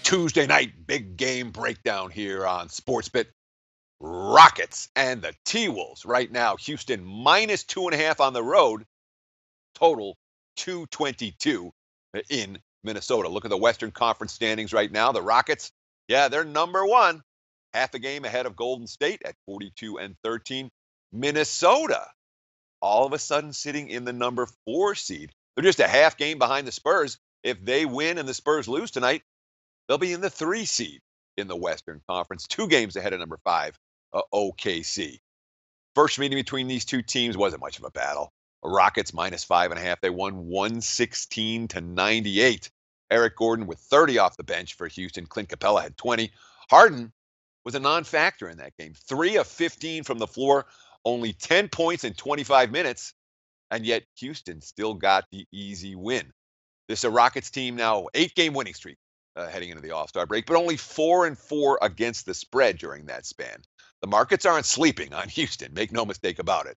Tuesday night big game breakdown here on SportsBit. Rockets and the T-Wolves right now. Houston minus 2.5 on the road. Total 222 in Minnesota. Look at the Western Conference standings right now. The Rockets, yeah, they're number one. Half a game ahead of Golden State at 42-13. Minnesota, all of a sudden sitting in the number 4 seed. They're just a half game behind the Spurs. If they win and the Spurs lose tonight, they'll be in the 3 seed in the Western Conference. 2 games ahead of number 5, OKC. First meeting between these two teams wasn't much of a battle. Rockets minus 5.5. They won 116-98. Eric Gordon with 30 off the bench for Houston. Clint Capella had 20. Harden was a non-factor in that game. 3 of 15 from the floor. Only 10 points in 25 minutes. And yet Houston still got the easy win. This is a Rockets team now, 8-game winning streak heading into the All-Star break, but only 4-4 against the spread during that span. The markets aren't sleeping on Houston. Make no mistake about it.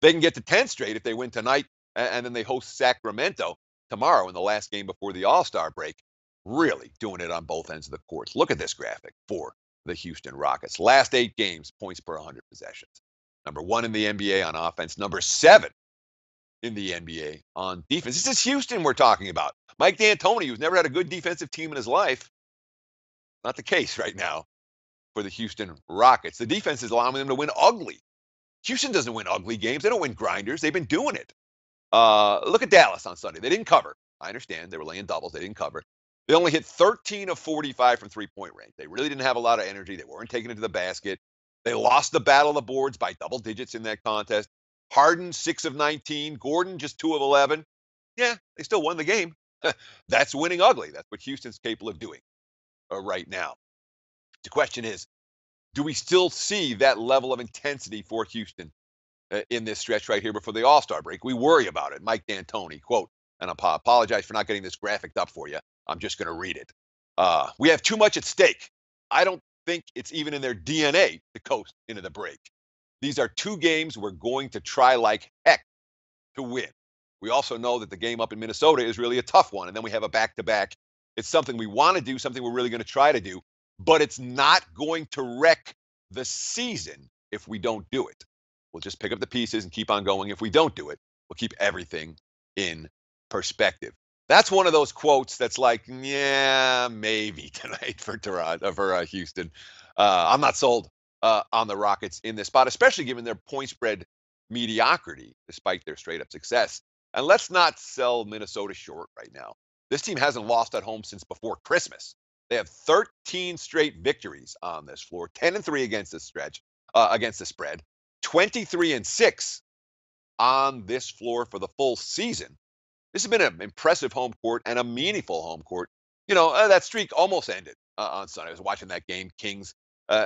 They can get to 10 straight if they win tonight, and then they host Sacramento tomorrow in the last game before the All-Star break. Really doing it on both ends of the court. Look at this graphic for the Houston Rockets. Last 8 games, points per 100 possessions. Number 1 in the NBA on offense. Number 7 in the NBA on defense. This is Houston we're talking about. Mike D'Antoni, who's never had a good defensive team in his life. Not the case right now for the Houston Rockets. The defense is allowing them to win ugly. Houston doesn't win ugly games. They don't win grinders. They've been doing it. Look at Dallas on Sunday. They didn't cover. I understand. They were laying doubles. They didn't cover. They only hit 13 of 45 from three-point range. They really didn't have a lot of energy. They weren't taking it to the basket. They lost the battle of the boards by double digits in that contest. Harden, 6 of 19. Gordon, just 2 of 11. Yeah, they still won the game. That's winning ugly. That's what Houston's capable of doing right now. The question is, do we still see that level of intensity for Houston in this stretch right here before the All-Star break? We worry about it. Mike D'Antoni, quote, and I apologize for not getting this graphic up for you. I'm just going to read it. We have too much at stake. I don't think it's even in their DNA to coast into the break. These are 2 games we're going to try like heck to win. We also know that the game up in Minnesota is really a tough one, and then we have a back-to-back. It's something we want to do, something we're really going to try to do, but it's not going to wreck the season if we don't do it. We'll just pick up the pieces and keep on going. If we don't do it, we'll keep everything in perspective. That's one of those quotes that's like, yeah, maybe tonight for Houston. I'm not sold on the Rockets in this spot, especially given their point spread mediocrity, despite their straight-up success. And let's not sell Minnesota short right now. This team hasn't lost at home since before Christmas. They have 13 straight victories on this floor, 10-3 against the spread, 23-6 on this floor for the full season. This has been an impressive home court and a meaningful home court. You know, that streak almost ended on Sunday. I was watching that game, Kings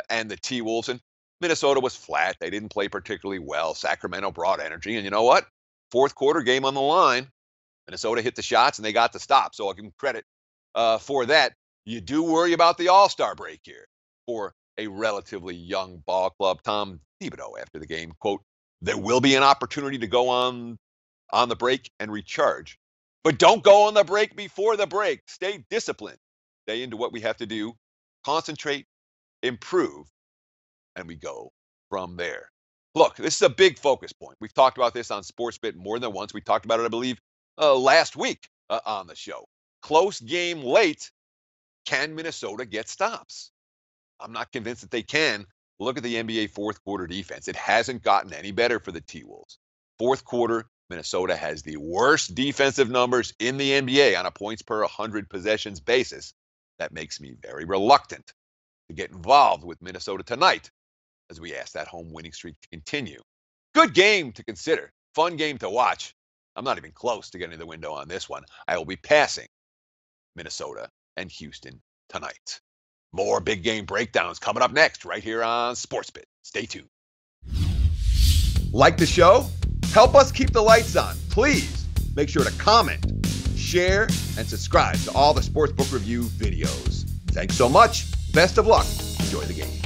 and the T-Wolves, and Minnesota was flat. They didn't play particularly well. Sacramento brought energy, and you know what? Fourth quarter game on the line. Minnesota hit the shots, and they got the stop, so I'll give them credit for that. You do worry about the All-Star break here for a relatively young ball club. Tom Thibodeau, after the game, quote, there will be an opportunity to go on the break and recharge. But don't go on the break before the break. Stay disciplined. Stay into what we have to do. Concentrate, improve, and we go from there. Look, this is a big focus point. We've talked about this on SportsBit more than once. We talked about it, I believe, last week on the show. Close game late. Can Minnesota get stops? I'm not convinced that they can. Look at the NBA fourth quarter defense. It hasn't gotten any better for the T-Wolves. Fourth quarter, Minnesota has the worst defensive numbers in the NBA on a points per 100 possessions basis. That makes me very reluctant to get involved with Minnesota tonight as we ask that home winning streak to continue. Good game to consider. Fun game to watch. I'm not even close to getting the window on this one. I will be passing Minnesota and Houston tonight. More big game breakdowns coming up next right here on SportsBit. Stay tuned. Like the show? Help us keep the lights on. Please make sure to comment, share, and subscribe to all the Sportsbook Review videos. Thanks so much. Best of luck. Enjoy the game.